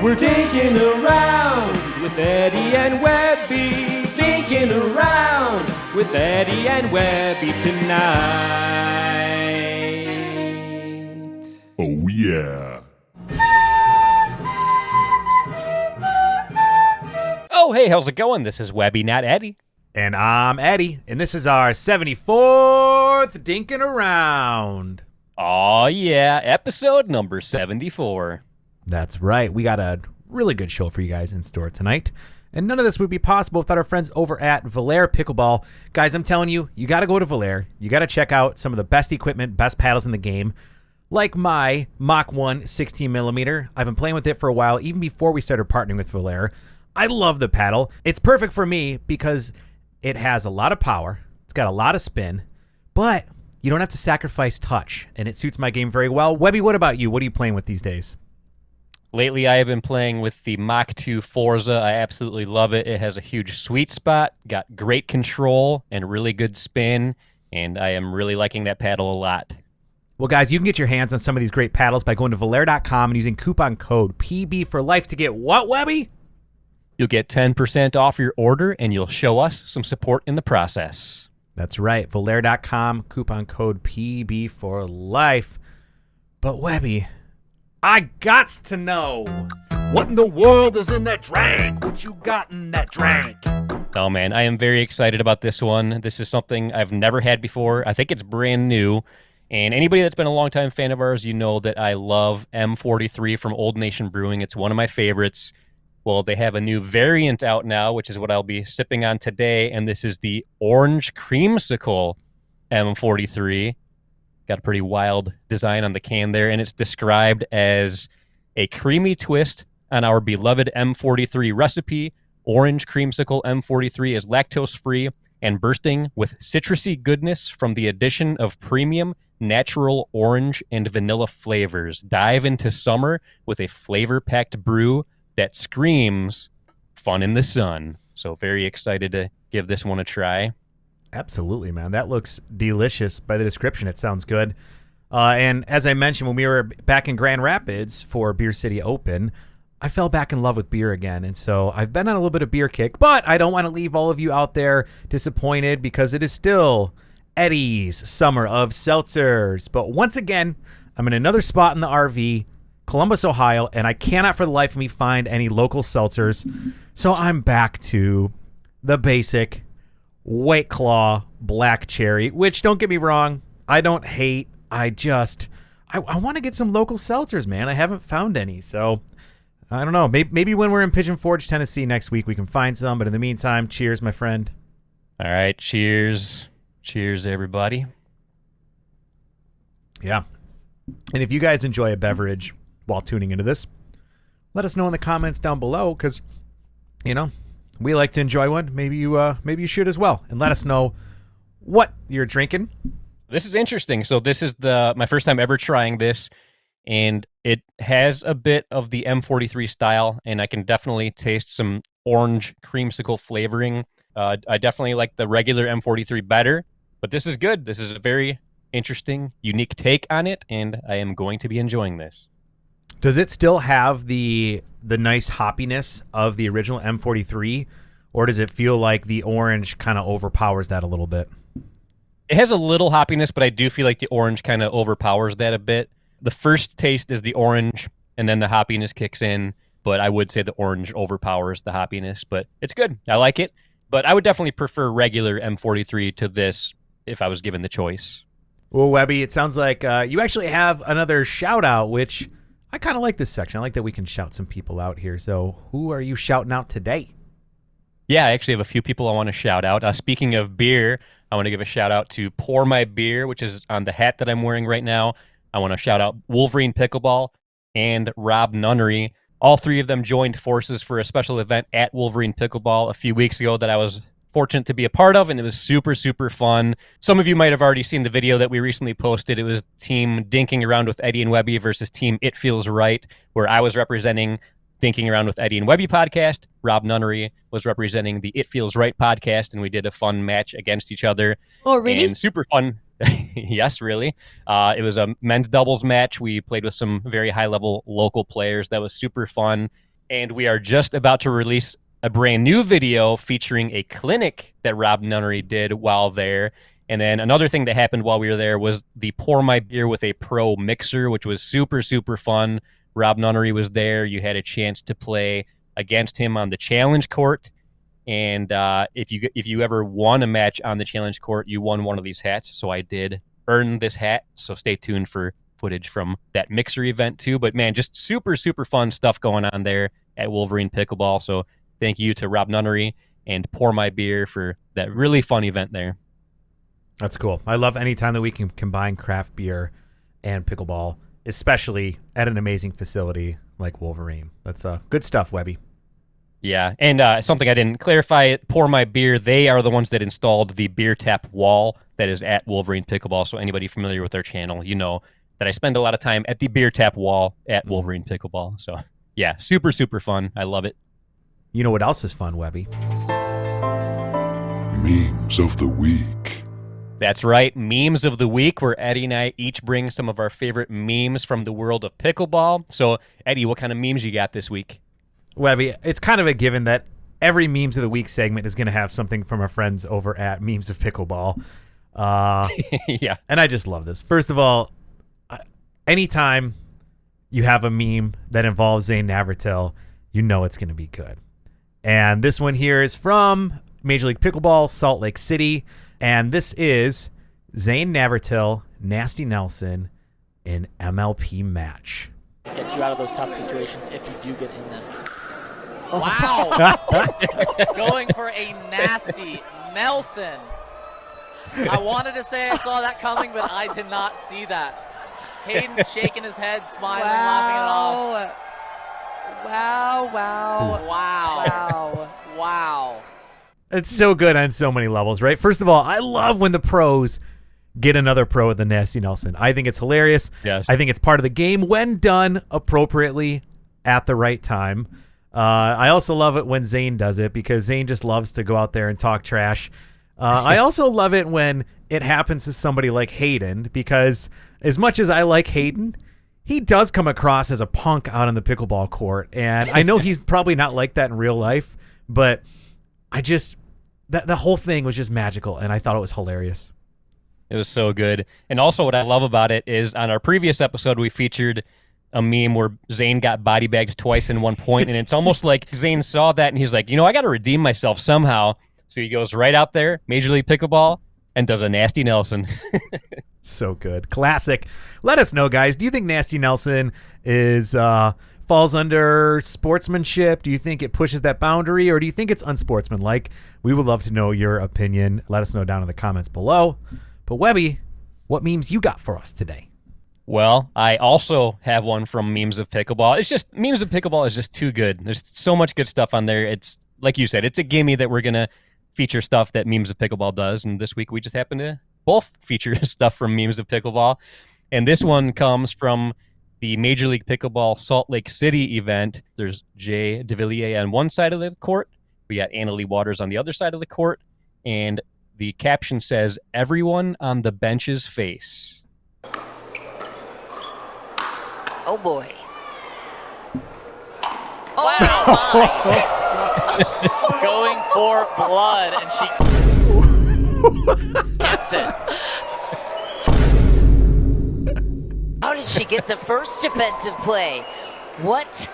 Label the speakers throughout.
Speaker 1: We're dinking around with Eddie and Webby. Dinking around with Eddie and Webby tonight.
Speaker 2: Oh, yeah.
Speaker 3: Oh, hey, how's it going? This is Webby, not Eddie.
Speaker 4: And I'm Eddie, and this is our 74th Dinking Around.
Speaker 3: Oh, yeah, episode number 74.
Speaker 4: That's right. We got a really good show for you guys in store tonight. And none of this would be possible without our friends over at Valere Pickleball. Guys, I'm telling you, you got to go to Valere. You got to check out some of the best equipment, best paddles in the game. Like my Mach 1 16mm. I've been playing with it for a while, even before we started partnering with Valere. I love the paddle. It's perfect for me because it has a lot of power. It's got a lot of spin, but you don't have to sacrifice touch, and it suits my game very well. Webby, what about you? What are you playing with these days?
Speaker 3: Lately, I have been playing with the Mach 2 Forza. I absolutely love it. It has a huge sweet spot, got great control, and really good spin, and I am really liking that paddle a lot.
Speaker 4: Well, guys, you can get your hands on some of these great paddles by going to Valere.com and using coupon code PB for life to get what, Webby?
Speaker 3: You'll get 10% off your order, and you'll show us some support in the process.
Speaker 4: That's right. Valere.com, coupon code PB for life. But, Webby, I gots to know, what in the world is in that drink? What you got in that drink?
Speaker 3: Oh, man, I am very excited about this one. This is something I've never had before. I think it's brand new. And anybody that's been a longtime fan of ours, you know that I love M43 from Old Nation Brewing. It's one of my favorites. Well, they have a new variant out now, which is what I'll be sipping on today, and this is the Orange Creamsicle M43. Got a pretty wild design on the can there, and it's described as a creamy twist on our beloved M43 recipe. Orange Creamsicle M43 is lactose-free and bursting with citrusy goodness from the addition of premium natural orange and vanilla flavors. Dive into summer with a flavor-packed brew that screams fun in the sun. So very excited to give this one a try.
Speaker 4: Absolutely, man. That looks delicious. By the description, it sounds good. And as I mentioned, when we were back in Grand Rapids for Beer City Open, I fell back in love with beer again. And so I've been on a little bit of beer kick, but I don't want to leave all of you out there disappointed because it is still Eddie's Summer of Seltzers. But once again, I'm in another spot in the RV, Columbus, Ohio, and I cannot for the life of me find any local seltzers. So I'm back to the basic White Claw Black Cherry, which, don't get me wrong, I don't hate. I want to get some local seltzers, man. I haven't found any. So I don't know. Maybe when we're in Pigeon Forge, Tennessee next week, we can find some. But in the meantime, cheers, my friend.
Speaker 3: All right, cheers. Cheers, everybody.
Speaker 4: Yeah. And if you guys enjoy a beverage while tuning into this, let us know in the comments down below because, you know, we like to enjoy one. Maybe you should as well. And let us know what you're drinking.
Speaker 3: This is interesting. So this is my first time ever trying this, and it has a bit of the M43 style, and I can definitely taste some orange creamsicle flavoring. I definitely like the regular M43 better, but this is good. This is a very interesting, unique take on it, and I am going to be enjoying this.
Speaker 4: Does it still have the nice hoppiness of the original M43, or does it feel like the orange kind of overpowers that a little bit?
Speaker 3: It has a little hoppiness, but I do feel like the orange kind of overpowers that a bit. The first taste is the orange, and then the hoppiness kicks in, but I would say the orange overpowers the hoppiness, but it's good. I like it, but I would definitely prefer regular M43 to this if I was given the choice.
Speaker 4: Well, Webby, it sounds like you actually have another shout out, which I kind of like this section. I like that we can shout some people out here. So who are you shouting out today?
Speaker 3: Yeah, I actually have a few people I want to shout out. Speaking of beer, I want to give a shout out to Pour My Beer, which is on the hat that I'm wearing right now. I want to shout out Wolverine Pickleball and Rob Nunnery. All three of them joined forces for a special event at Wolverine Pickleball a few weeks ago that I was fortunate to be a part of, and it was super, super fun. Some of you might have already seen the video that we recently posted. It was Team Dinking Around with Eddie and Webby versus Team It Feels Right, where I was representing Dinking Around with Eddie and Webby podcast. Rob Nunnery was representing the It Feels Right podcast, and we did a fun match against each other.
Speaker 5: Oh, really?
Speaker 3: And super fun. Yes, really. It was a men's doubles match. We played with some very high-level local players. That was super fun. And we are just about to release a brand new video featuring a clinic that Rob Nunnery did while there. And then another thing that happened while we were there was the Pour My Beer with a Pro mixer, which was super, super fun. Rob Nunnery was there. You had a chance to play against him on the challenge court. And if you ever won a match on the challenge court, you won one of these hats. So I did earn this hat. So stay tuned for footage from that mixer event too. But man, just super, super fun stuff going on there at Wolverine Pickleball. So thank you to Rob Nunnery and Pour My Beer for that really fun event there.
Speaker 4: That's cool. I love any time that we can combine craft beer and pickleball, especially at an amazing facility like Wolverine. That's good stuff, Webby.
Speaker 3: Yeah, and something I didn't clarify, Pour My Beer, they are the ones that installed the beer tap wall that is at Wolverine Pickleball. So anybody familiar with their channel, you know that I spend a lot of time at the beer tap wall at Wolverine Pickleball. So yeah, super, super fun. I love it.
Speaker 4: You know what else is fun, Webby?
Speaker 2: Memes of the Week.
Speaker 3: That's right, Memes of the Week, where Eddie and I each bring some of our favorite memes from the world of pickleball. So Eddie, what kind of memes you got this week?
Speaker 4: Webby, it's kind of a given that every Memes of the Week segment is going to have something from our friends over at Memes of Pickleball.
Speaker 3: Yeah.
Speaker 4: And I just love this. First of all, anytime you have a meme that involves Zane Navratil, you know it's going to be good. And this one here is from Major League Pickleball, Salt Lake City. And this is Zane Navratil, Nasty Nelson in MLP match.
Speaker 5: Get you out of those tough situations if you do get in them. Wow. Going for a nasty Nelson. I wanted to say I saw that coming, but I did not see that. Hayden shaking his head, smiling, laughing it off.
Speaker 6: Wow.
Speaker 5: Wow.
Speaker 4: It's so good on so many levels, right? First of all, I love when the pros get another pro at the Nasty Nelson. I think it's hilarious.
Speaker 3: Yes.
Speaker 4: I think it's part of the game when done appropriately at the right time. I also love it when Zane does it because Zane just loves to go out there and talk trash. I also love it when it happens to somebody like Hayden because as much as I like Hayden, he does come across as a punk out on the pickleball court. And I know he's probably not like that in real life, but the whole thing was just magical, and I thought it was hilarious.
Speaker 3: It was so good. And also what I love about it is on our previous episode, we featured a meme where Zane got body bagged twice in one point, and it's almost like Zane saw that and he's like, I got to redeem myself somehow. So he goes right out there, Major League Pickleball, and does a Nasty Nelson.
Speaker 4: So good. Classic. Let us know, guys. Do you think Nasty Nelson is falls under sportsmanship? Do you think it pushes that boundary, or do you think it's unsportsmanlike? We would love to know your opinion. Let us know down in the comments below. But Webby, what memes you got for us today?
Speaker 3: Well, I also have one from Memes of Pickleball. It's just, Memes of Pickleball is just too good. There's so much good stuff on there. It's, like you said, it's a gimme that we're going to feature stuff that Memes of Pickleball does. And this week we just happen to both feature stuff from Memes of Pickleball. And this one comes from the Major League Pickleball Salt Lake City event. There's Jay DeVilliers on one side of the court. We got Annalie Waters on the other side of the court. And the caption says, "Everyone on the bench's face."
Speaker 6: Oh boy.
Speaker 5: Wow. Going for blood, and she gets it.
Speaker 6: How did she get the first defensive play? What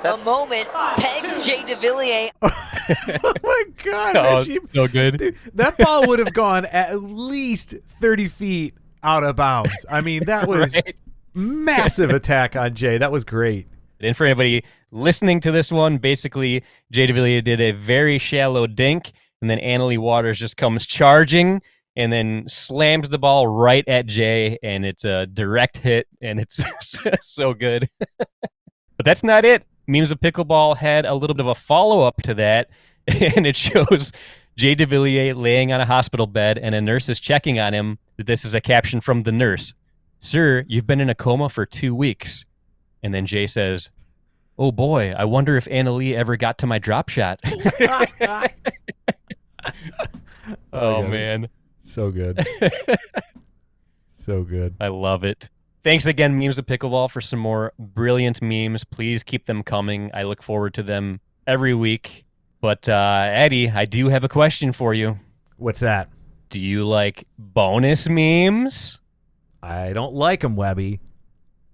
Speaker 6: a moment. Pegs Jay DeVilliers.
Speaker 4: Oh my God.
Speaker 3: Oh,
Speaker 4: man,
Speaker 3: it's so good.
Speaker 4: Dude, that ball would have gone at least 30 feet out of bounds. I mean, that was
Speaker 3: Right?
Speaker 4: massive attack on Jay. That was great.
Speaker 3: And for anybody listening to this one, basically, Jay DeVilliers did a very shallow dink, and then Annalie Waters just comes charging and then slams the ball right at Jay, and it's a direct hit, and it's so good. But that's not it. Memes of Pickleball had a little bit of a follow-up to that, and it shows Jay DeVilliers laying on a hospital bed, and a nurse is checking on him. This is a caption from the nurse. "Sir, you've been in a coma for 2 weeks." And then Jay says, "Oh boy, I wonder if Annalie ever got to my drop shot." Oh, man.
Speaker 4: So good. So good.
Speaker 3: I love it. Thanks again, Memes of Pickleball, for some more brilliant memes. Please keep them coming. I look forward to them every week. But Eddie, I do have a question for you.
Speaker 4: What's that?
Speaker 3: Do you like bonus memes?
Speaker 4: I don't like them, Webby.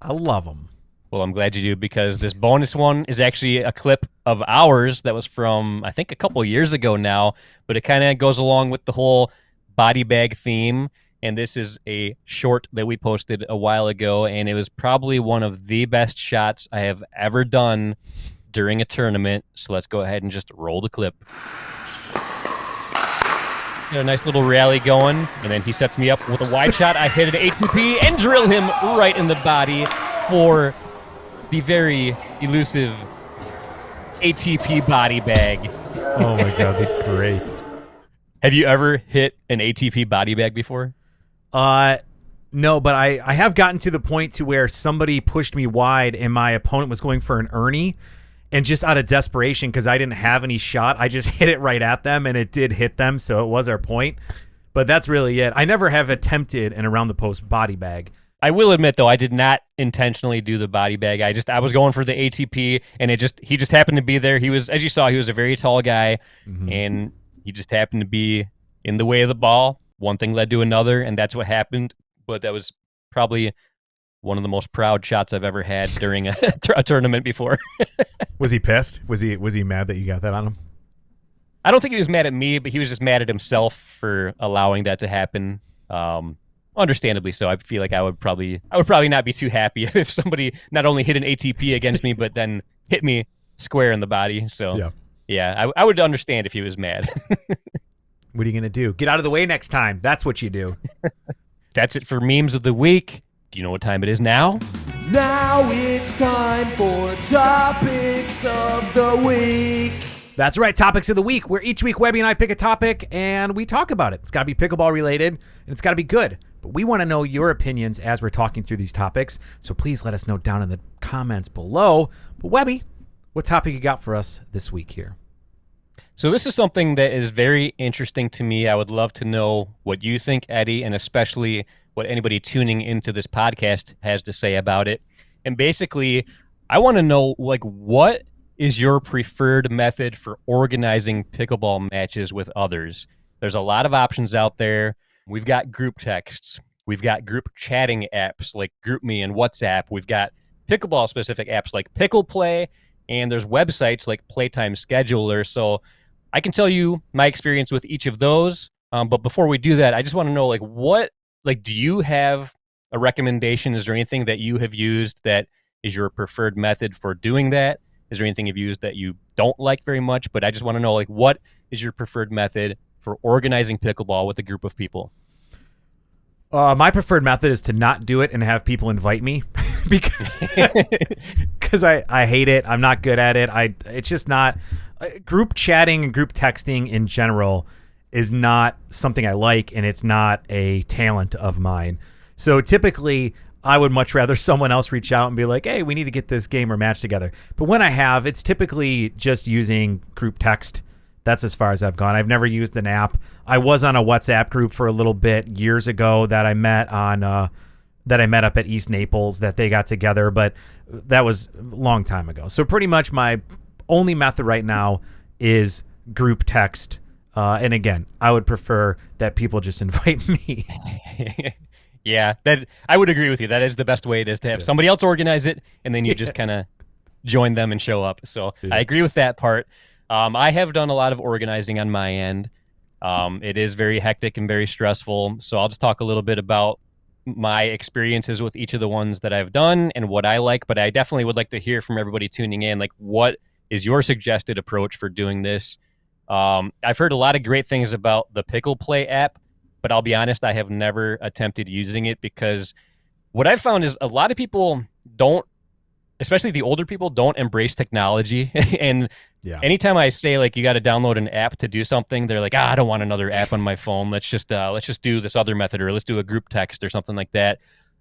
Speaker 4: I love them.
Speaker 3: Well, I'm glad you do, because this bonus one is actually a clip of ours that was from, I think, a couple years ago now, but it kind of goes along with the whole body bag theme. And this is a short that we posted a while ago, and it was probably one of the best shots I have ever done during a tournament. So let's go ahead and just roll the clip. Got a nice little rally going, and then he sets me up with a wide shot. I hit an A2P and drill him right in the body for the very elusive ATP body bag.
Speaker 4: Oh my God, that's great.
Speaker 3: Have you ever hit an ATP body bag before?
Speaker 4: No, but I have gotten to the point to where somebody pushed me wide and my opponent was going for an Ernie, and just out of desperation, because I didn't have any shot, I just hit it right at them, and it did hit them, so it was our point. But that's really it. I never have attempted an around the post body bag.
Speaker 3: I will admit, though, I did not intentionally do the body bag. I was going for the ATP, and he just happened to be there. He was, as you saw, he was a very tall guy, and he just happened to be in the way of the ball. One thing led to another, and that's what happened. But that was probably one of the most proud shots I've ever had during a tournament before.
Speaker 4: Was he pissed? Was he mad that you got that on him?
Speaker 3: I don't think he was mad at me, but he was just mad at himself for allowing that to happen. Understandably so. I feel like I would probably not be too happy if somebody not only hit an ATP against me, but then hit me square in the body. So yeah, I would understand if he was mad.
Speaker 4: What are you gonna do? Get out of the way next time. That's what you do.
Speaker 3: That's it for Memes of the Week. Do you know what time it is now?
Speaker 1: Now it's time for Topics of the Week.
Speaker 4: That's right, Topics of the Week, where each week Webby and I pick a topic and we talk about it. It's got to be pickleball related, and it's got to be good. But we want to know your opinions as we're talking through these topics, so please let us know down in the comments below. But Webby, what topic you got for us this week here?
Speaker 3: So this is something that is very interesting to me. I would love to know what you think, Eddie, and especially what anybody tuning into this podcast has to say about it. And basically, I want to know, like, what is your preferred method for organizing pickleball matches with others? There's a lot of options out there. We've got group texts. We've got group chatting apps like GroupMe and WhatsApp. We've got pickleball-specific apps like Pickle Play, and there's websites like Playtime Scheduler. So I can tell you my experience with each of those. But before we do that, I just want to know, do you have a recommendation? Is there anything that you have used that is your preferred method for doing that? Is there anything you've used that you don't like very much? But I just want to know, what is your preferred method for organizing pickleball with a group of people?
Speaker 4: My preferred method is to not do it and have people invite me because I hate it. I'm not good at it. It's just not group chatting and group texting in general is not something I like, and it's not a talent of mine. So typically I would much rather someone else reach out and be like, hey, we need to get this game or match together. But when I have, it's typically just using group text. That's as far as I've gone. I've never used an app. I was on a WhatsApp group for a little bit years ago that I met up at East Naples that they got together, but that was a long time ago. So pretty much my only method right now is group text. And again, I would prefer that people just invite me.
Speaker 3: Yeah, that I would agree with you. That is the best way. It is to have somebody else organize it, and then you just kind of join them and show up. So I agree with that part. I have done a lot of organizing on my end. It is very hectic and very stressful. So I'll just talk a little bit about my experiences with each of the ones that I've done and what I like. But I definitely would like to hear from everybody tuning in, what is your suggested approach for doing this? I've heard a lot of great things about the Pickle Play app, but I'll be honest, I have never attempted using it because what I've found is a lot of people don't, especially the older people, don't embrace technology. And anytime I say you got to download an app to do something, they're like, I don't want another app on my phone. Let's just do this other method, or let's do a group text or something like that.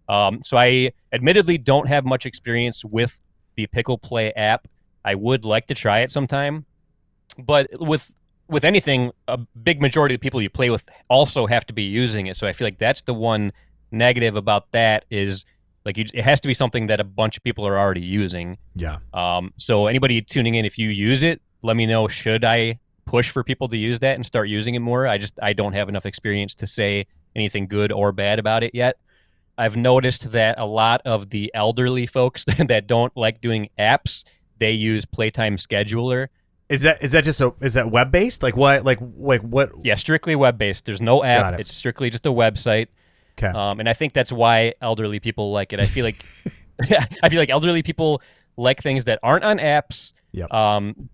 Speaker 3: So I admittedly don't have much experience with the Pickle Play app. I would like to try it sometime, but with anything, a big majority of the people you play with also have to be using it. So I feel like that's the one negative about that is Like it has to be something that a bunch of people are already using.
Speaker 4: Yeah.
Speaker 3: So anybody tuning in, if you use it, let me know. Should I push for people to use that and start using it more? I don't have enough experience to say anything good or bad about it yet. I've noticed that a lot of the elderly folks that don't like doing apps, they use Playtime Scheduler.
Speaker 4: Is that web based? Like what?
Speaker 3: Yeah, strictly web based. There's no
Speaker 4: Got
Speaker 3: app.
Speaker 4: it.
Speaker 3: It's strictly just a website.
Speaker 4: Okay.
Speaker 3: And I think that's why elderly people like it. I feel like I feel like elderly people like things that aren't on apps.
Speaker 4: Yep.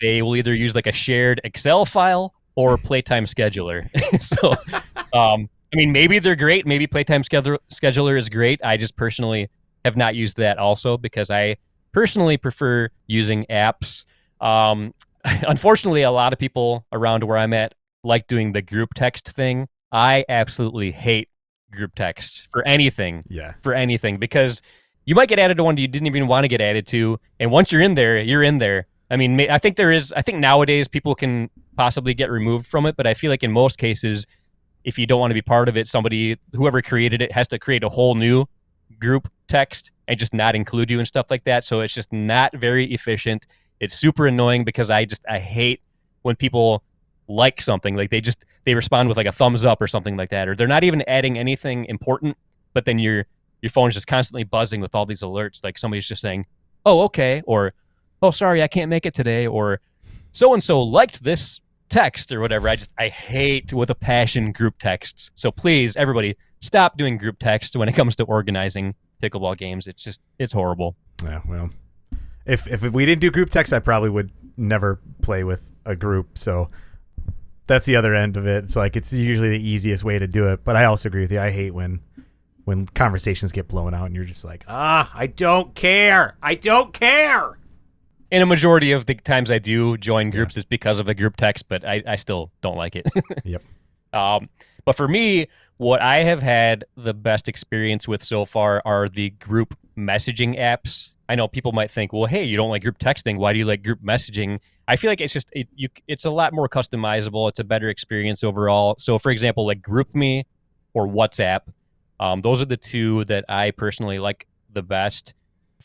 Speaker 3: They will either use like a shared Excel file or Playtime Scheduler. So, I mean, maybe they're great. Maybe Playtime Scheduler is great. I just personally have not used that also because I personally prefer using apps. Unfortunately, a lot of people around where I'm at like doing the group text thing. I absolutely hate group text for anything.
Speaker 4: Yeah.
Speaker 3: For anything, because you might get added to one you didn't even want to get added to, and once you're in there, you're in there. I mean, I think nowadays people can possibly get removed from it, but I feel like in most cases, if you don't want to be part of it, whoever created it has to create a whole new group text and just not include you and stuff like that. So it's just not very efficient. It's super annoying because I hate when people like something, like they respond with like a thumbs up or something like that, or they're not even adding anything important, but then your phone's just constantly buzzing with all these alerts, like somebody's just saying, oh, okay, or oh, sorry, I can't make it today, or so-and-so liked this text or whatever. I hate with a passion group texts. So please, everybody, stop doing group texts when it comes to organizing pickleball games. It's horrible.
Speaker 4: Yeah, well, if we didn't do group text, I probably would never play with a group. So that's the other end of it. It's like it's usually the easiest way to do it. But I also agree with you. I hate when conversations get blown out and you're just like, I don't care. I don't care.
Speaker 3: And a majority of the times I do join groups is because of a group text, but I still don't like it.
Speaker 4: Yep.
Speaker 3: But for me, what I have had the best experience with so far are the group messaging apps. I know people might think, well, hey, you don't like group texting. Why do you like group messaging? I feel like it's a lot more customizable. It's a better experience overall. So, for example, like GroupMe or WhatsApp, those are the two that I personally like the best.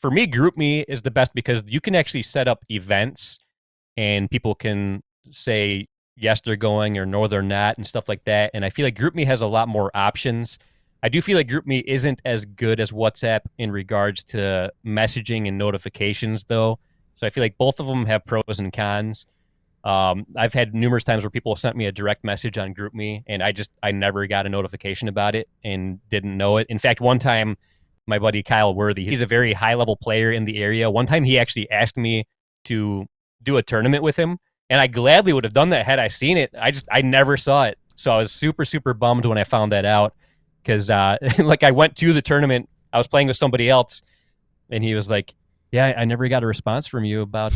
Speaker 3: For me, GroupMe is the best because you can actually set up events and people can say, yes, they're going or no, they're not and stuff like that. And I feel like GroupMe has a lot more options. I do feel like GroupMe isn't as good as WhatsApp in regards to messaging and notifications, though. So I feel like both of them have pros and cons. I've had numerous times where people sent me a direct message on GroupMe, and I never got a notification about it and didn't know it. In fact, one time, my buddy Kyle Worthy, he's a very high-level player in the area. One time he actually asked me to do a tournament with him, and I gladly would have done that had I seen it. I never saw it. So I was super, super bummed when I found that out because like I went to the tournament, I was playing with somebody else, and he was like, yeah, I never got a response from you about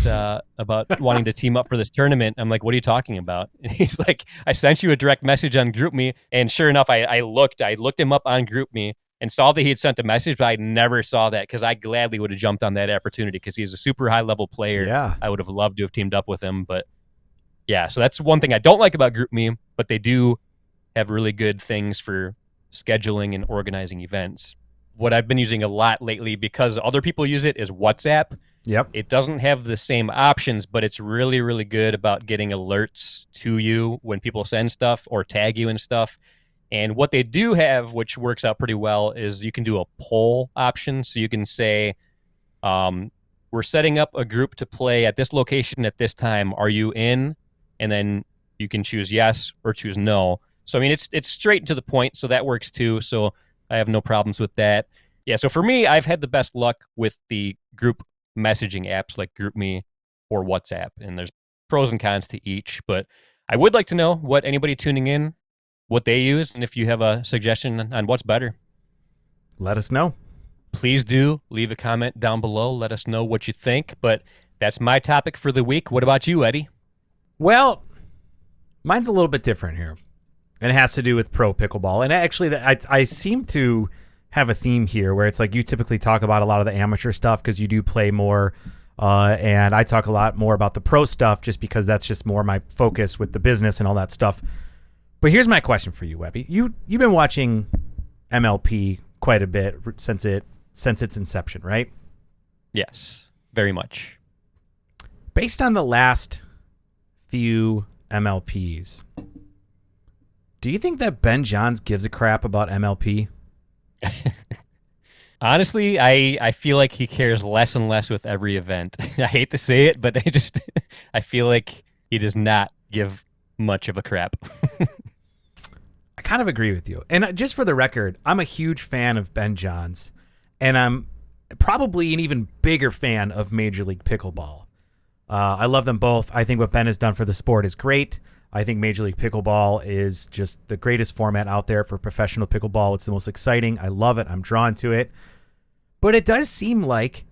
Speaker 3: wanting to team up for this tournament. I'm like, what are you talking about? And he's like, I sent you a direct message on GroupMe, and sure enough, I looked him up on GroupMe and saw that he had sent a message, but I never saw that because I gladly would have jumped on that opportunity because he's a super high-level player.
Speaker 4: Yeah.
Speaker 3: I would have loved to have teamed up with him, but yeah, so that's one thing I don't like about GroupMe, but they do have really good things for scheduling and organizing events. What I've been using a lot lately because other people use it is WhatsApp.
Speaker 4: Yep.
Speaker 3: It doesn't have the same options, but it's really, really good about getting alerts to you when people send stuff or tag you and stuff. And what they do have, which works out pretty well, is you can do a poll option. So you can say, we're setting up a group to play at this location at this time. Are you in? And then you can choose yes or choose no. So, I mean, it's straight to the point. So that works too. So I have no problems with that. Yeah, so for me, I've had the best luck with the group messaging apps like GroupMe or WhatsApp. And there's pros and cons to each. But I would like to know what anybody tuning in, what they use, and if you have a suggestion on what's better.
Speaker 4: Let us know.
Speaker 3: Please do leave a comment down below. Let us know what you think. But that's my topic for the week. What about you, Eddie?
Speaker 4: Well, mine's a little bit different here. And it has to do with pro pickleball. And actually, I seem to have a theme here where it's like you typically talk about a lot of the amateur stuff because you do play more. And I talk a lot more about the pro stuff just because that's just more my focus with the business and all that stuff. But here's my question for you, Webby. You've been watching MLP quite a bit since it since its inception, right?
Speaker 3: Yes, very much.
Speaker 4: Based on the last few MLPs, do you think that Ben Johns gives a crap about MLP?
Speaker 3: Honestly, I feel like he cares less and less with every event. I hate to say it, but I feel like he does not give much of a crap.
Speaker 4: I kind of agree with you. And just for the record, I'm a huge fan of Ben Johns, and I'm probably an even bigger fan of Major League Pickleball. I love them both. I think what Ben has done for the sport is great. I think Major League Pickleball is just the greatest format out there for professional pickleball. It's the most exciting. I love it. I'm drawn to it. But it does seem like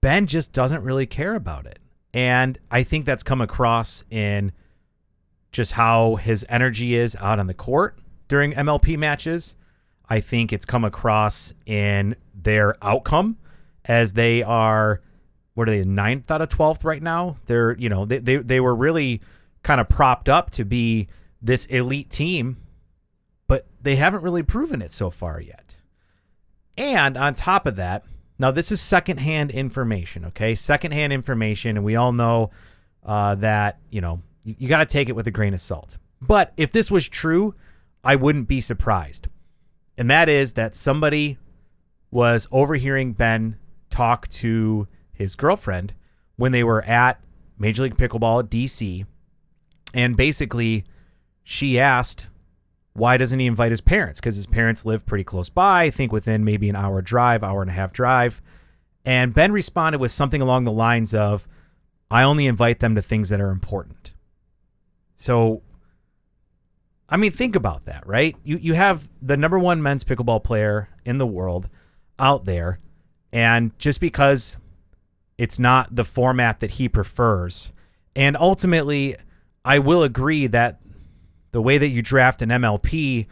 Speaker 4: Ben just doesn't really care about it. And I think that's come across in just how his energy is out on the court during MLP matches. I think it's come across in their outcome, as they are, what are they, 9th out of 12th right now? They're, they were really kind of propped up to be this elite team, but they haven't really proven it so far yet. And on top of that, now this is secondhand information, okay? Secondhand information, and we all know that, you got to take it with a grain of salt. But if this was true, I wouldn't be surprised. And that is that somebody was overhearing Ben talk to his girlfriend when they were at Major League Pickleball at DC. And basically, she asked, why doesn't he invite his parents? Because his parents live pretty close by, I think within maybe an hour drive, hour and a half drive. And Ben responded with something along the lines of, I only invite them to things that are important. So, I mean, think about that, right? You have the number one men's pickleball player in the world out there, and just because it's not the format that he prefers, and ultimately, I will agree that the way that you draft an MLP,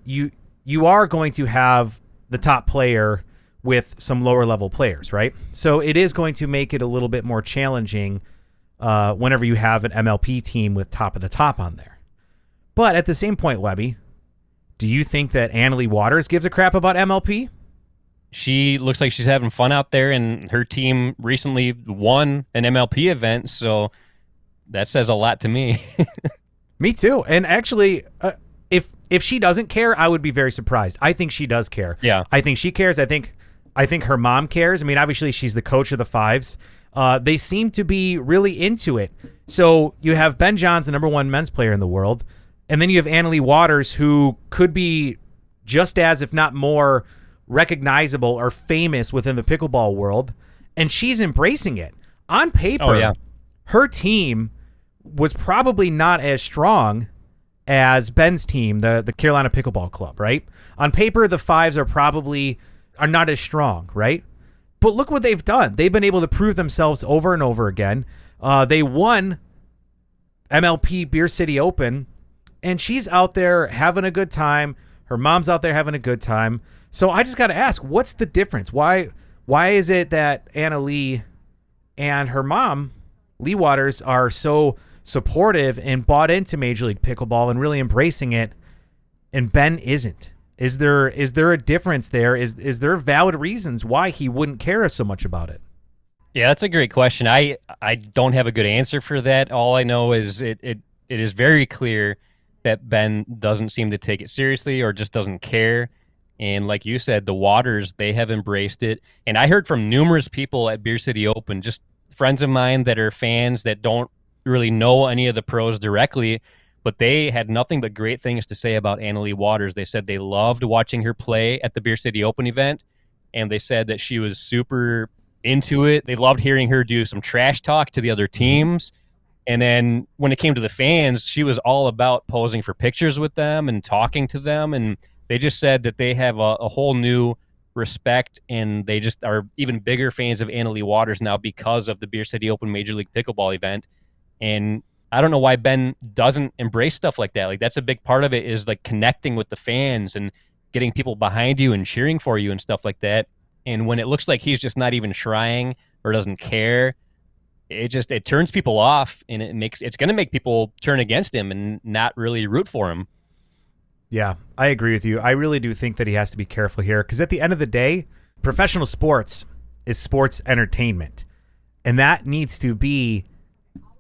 Speaker 4: you are going to have the top player with some lower level players, right? So it is going to make it a little bit more challenging whenever you have an MLP team with top of the top on there. But at the same point, Webby, do you think that Annalie Waters gives a crap about MLP?
Speaker 3: She looks like she's having fun out there, and her team recently won an MLP event, so that says a lot to me.
Speaker 4: Me too. And actually, if she doesn't care, I would be very surprised. I think she does care.
Speaker 3: Yeah.
Speaker 4: I think she cares. I think her mom cares. I mean, obviously, she's the coach of the Fives. They seem to be really into it. So you have Ben Johns, the number one men's player in the world, and then you have Annalie Waters, who could be just as, if not more, recognizable or famous within the pickleball world, and she's embracing it. On paper, her team was probably not as strong as Ben's team, the Carolina Pickleball Club, right? On paper, the Fives are not as strong, right? But look what they've done. They've been able to prove themselves over and over again. They won MLP Beer City Open, and she's out there having a good time. Her mom's out there having a good time. So I just got to ask, what's the difference? Why is it that Anna Lee and her mom, Lee Waters, are so supportive and bought into Major League Pickleball and really embracing it, and Ben isn't? Is there a difference there? Is there valid reasons why he wouldn't care so much about it?
Speaker 3: Yeah, that's a great question. I don't have a good answer for that. All I know is it is very clear that Ben doesn't seem to take it seriously or just doesn't care. And like you said, the Waters, they have embraced it. And I heard from numerous people at Beer City Open, just friends of mine that are fans that don't really know any of the pros directly, but they had nothing but great things to say about Annalie Waters. They said they loved watching her play at the Beer City Open event, and they said that she was super into it. They loved hearing her do some trash talk to the other teams. And then when it came to the fans, she was all about posing for pictures with them and talking to them. And they just said that they have a whole new respect, and they just are even bigger fans of Annalie Waters now because of the Beer City Open Major League Pickleball event. And I don't know why Ben doesn't embrace stuff like that. Like, that's a big part of it, is like connecting with the fans and getting people behind you and cheering for you and stuff like that. And when it looks like he's just not even trying or doesn't care, it turns people off, and it's going to make people turn against him and not really root for him.
Speaker 4: Yeah, I agree with you. I really do think that he has to be careful here because at the end of the day, professional sports is sports entertainment. And that needs to be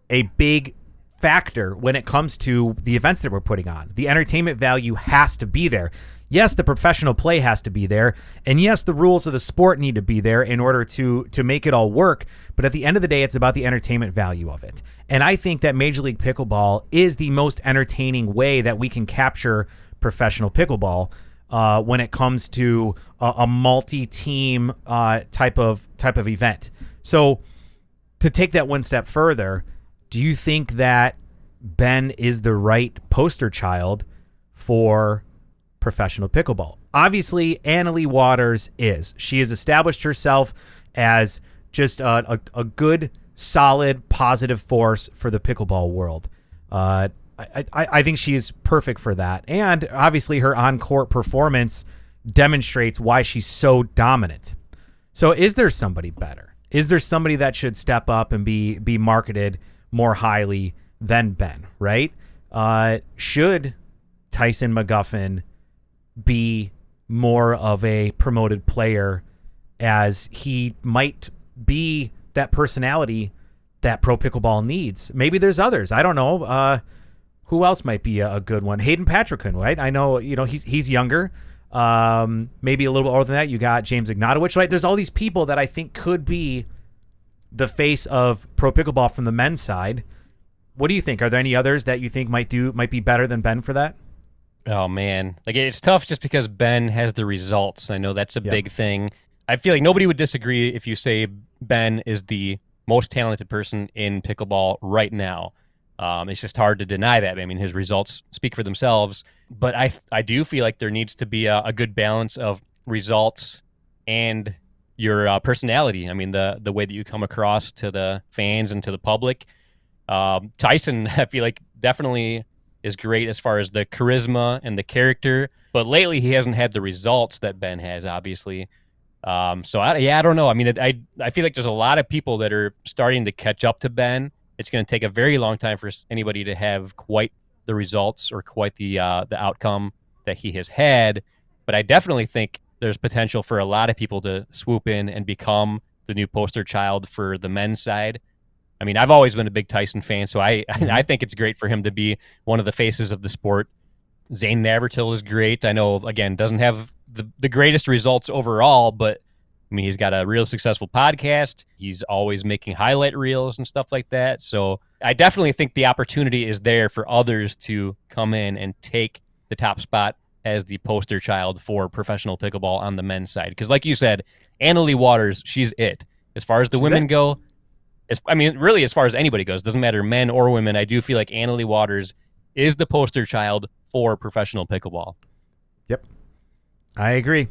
Speaker 4: a big factor when it comes to the events that we're putting on. The entertainment value has to be there. Yes, the professional play has to be there. And yes, the rules of the sport need to be there in order to make it all work. But at the end of the day, it's about the entertainment value of it. And I think that Major League Pickleball is the most entertaining way that we can capture professional pickleball when it comes to a multi-team type of event. So to take that one step further, do you think that Ben is the right poster child for professional pickleball? Obviously, Annalie Waters is. She has established herself as just a good, solid, positive force for the pickleball world. I think she is perfect for that. And obviously her on-court performance demonstrates why she's so dominant. So is there somebody better? Is there somebody that should step up and be marketed more highly than Ben, right? Should Tyson McGuffin be more of a promoted player as he might be that personality that pro pickleball needs? Maybe there's others. I don't know. Who else might be a good one? Hayden Patrickson, right? I know, he's younger. Maybe a little bit older than that. You got James Ignatowicz, right? There's all these people that I think could be the face of pro pickleball from the men's side. What do you think? Are there any others that you think might be better than Ben for that?
Speaker 3: Oh man, like it's tough just because Ben has the results. I know that's a big thing. I feel like nobody would disagree if you say Ben is the most talented person in pickleball right now. It's just hard to deny that. I mean, his results speak for themselves. But I do feel like there needs to be a good balance of results and your personality. I mean, the way that you come across to the fans and to the public. Tyson, I feel like definitely is great as far as the charisma and the character. But lately, he hasn't had the results that Ben has, obviously. So I don't know. I mean, I feel like there's a lot of people that are starting to catch up to Ben. It's going to take a very long time for anybody to have quite the results or quite the outcome that he has had. But I definitely think there's potential for a lot of people to swoop in and become the new poster child for the men's side. I mean, I've always been a big Tyson fan, so I think it's great for him to be one of the faces of the sport. Zane Navratil is great. I know, again, doesn't have the greatest results overall, but I mean, he's got a real successful podcast. He's always making highlight reels and stuff like that. So I definitely think the opportunity is there for others to come in and take the top spot as the poster child for professional pickleball on the men's side. Because like you said, Annalie Waters, she's it. As far as the women go, really as far as anybody goes, doesn't matter men or women, I do feel like Annalie Waters is the poster child for professional pickleball.
Speaker 4: Yep. I agree.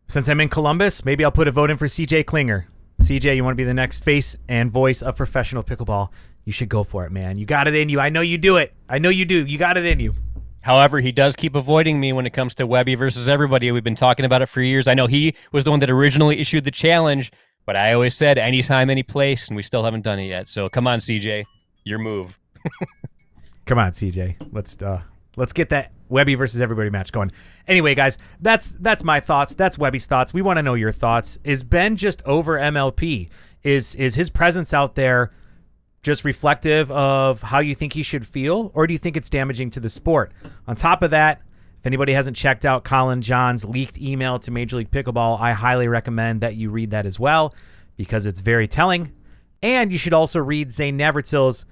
Speaker 4: Since I'm in Columbus, maybe I'll put a vote in for CJ Klinger. CJ, you want to be the next face and voice of professional pickleball? You should go for it, man. You got it in you. I know you do it. I know you do. You got it in you.
Speaker 3: However, he does keep avoiding me when it comes to Webby versus everybody. We've been talking about it for years. I know he was the one that originally issued the challenge, but I always said anytime, any place, and we still haven't done it yet. So come on, CJ, your move.
Speaker 4: Come on, CJ. Let's get that Webby versus everybody match going. Anyway, guys, that's my thoughts. That's Webby's thoughts. We want to know your thoughts. Is Ben just over MLP? Is his presence out there just reflective of how you think he should feel, or do you think it's damaging to the sport? On top of that, if anybody hasn't checked out Colin John's leaked email to Major League Pickleball, I highly recommend that you read that as well because it's very telling. And you should also read Zane Navratil's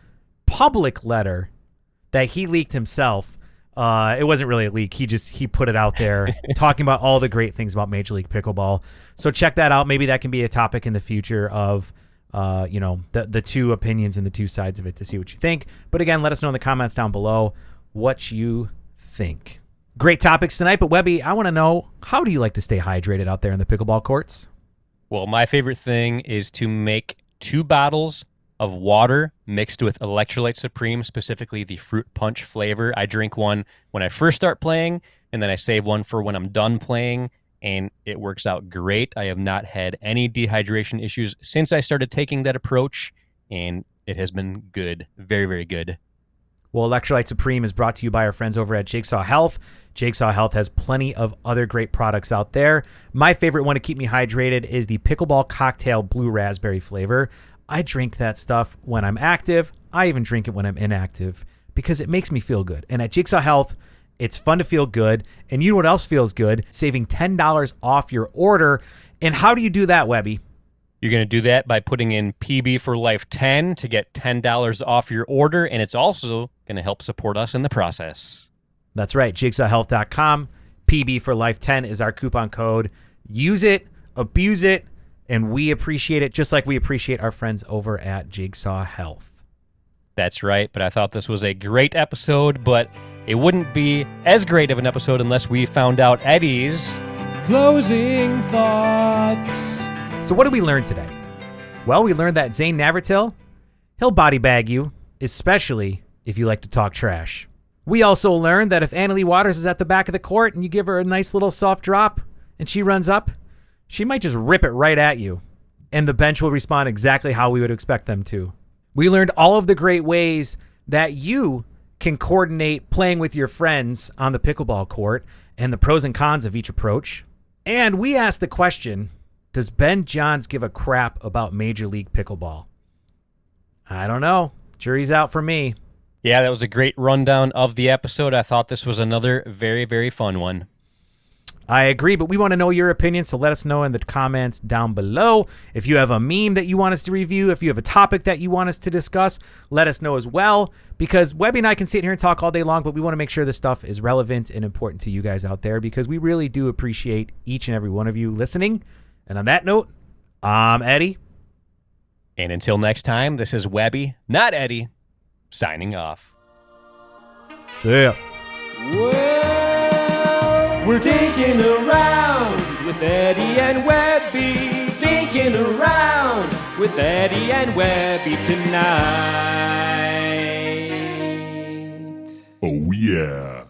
Speaker 4: public letter that he leaked himself. It wasn't really a leak. He put it out there talking about all the great things about Major League Pickleball. So check that out. Maybe that can be a topic in the future of, the two opinions and the two sides of it to see what you think. But again, let us know in the comments down below what you think. Great topics tonight, but Webby, I want to know, how do you like to stay hydrated out there in the pickleball courts?
Speaker 3: Well, my favorite thing is to make 2 bottles of water mixed with Electrolyte Supreme, specifically the fruit punch flavor. I drink one when I first start playing, and then I save one for when I'm done playing, and it works out great. I have not had any dehydration issues since I started taking that approach, and it has been good. Very, very good.
Speaker 4: Well, Electrolyte Supreme is brought to you by our friends over at Jigsaw Health. Jigsaw Health has plenty of other great products out there. My favorite one to keep me hydrated is the Pickleball Cocktail Blue Raspberry flavor. I drink that stuff when I'm active. I even drink it when I'm inactive because it makes me feel good. And at Jigsaw Health, it's fun to feel good. And you know what else feels good? Saving $10 off your order. And how do you do that, Webby?
Speaker 3: You're going to do that by putting in PB for Life 10 to get $10 off your order, and it's also going to help support us in the process.
Speaker 4: That's right, jigsawhealth.com. PB for Life 10 is our coupon code. Use it, abuse it, and we appreciate it just like we appreciate our friends over at Jigsaw Health.
Speaker 3: That's right, but I thought this was a great episode, but it wouldn't be as great of an episode unless we found out Eddie's
Speaker 1: Closing thoughts.
Speaker 4: So what did we learn today? Well, we learned that Zane Navratil, he'll body bag you, especially if you like to talk trash. We also learned that if Annalie Waters is at the back of the court and you give her a nice little soft drop and she runs up, she might just rip it right at you. And the bench will respond exactly how we would expect them to. We learned all of the great ways that you can coordinate playing with your friends on the pickleball court and the pros and cons of each approach. And we asked the question, does Ben Johns give a crap about Major League Pickleball? I don't know. Jury's out for me.
Speaker 3: Yeah, that was a great rundown of the episode. I thought this was another very, very fun one.
Speaker 4: I agree, but we want to know your opinion, so let us know in the comments down below. If you have a meme that you want us to review, if you have a topic that you want us to discuss, let us know as well, because Webby and I can sit here and talk all day long, but we want to make sure this stuff is relevant and important to you guys out there, because we really do appreciate each and every one of you listening. And on that note, I'm Eddie.
Speaker 3: And until next time, this is Webby, not Eddie, signing off.
Speaker 4: See ya.
Speaker 1: Well, we're dinking around with Eddie and Webby. Dinking around with Eddie and Webby tonight.
Speaker 2: Oh yeah.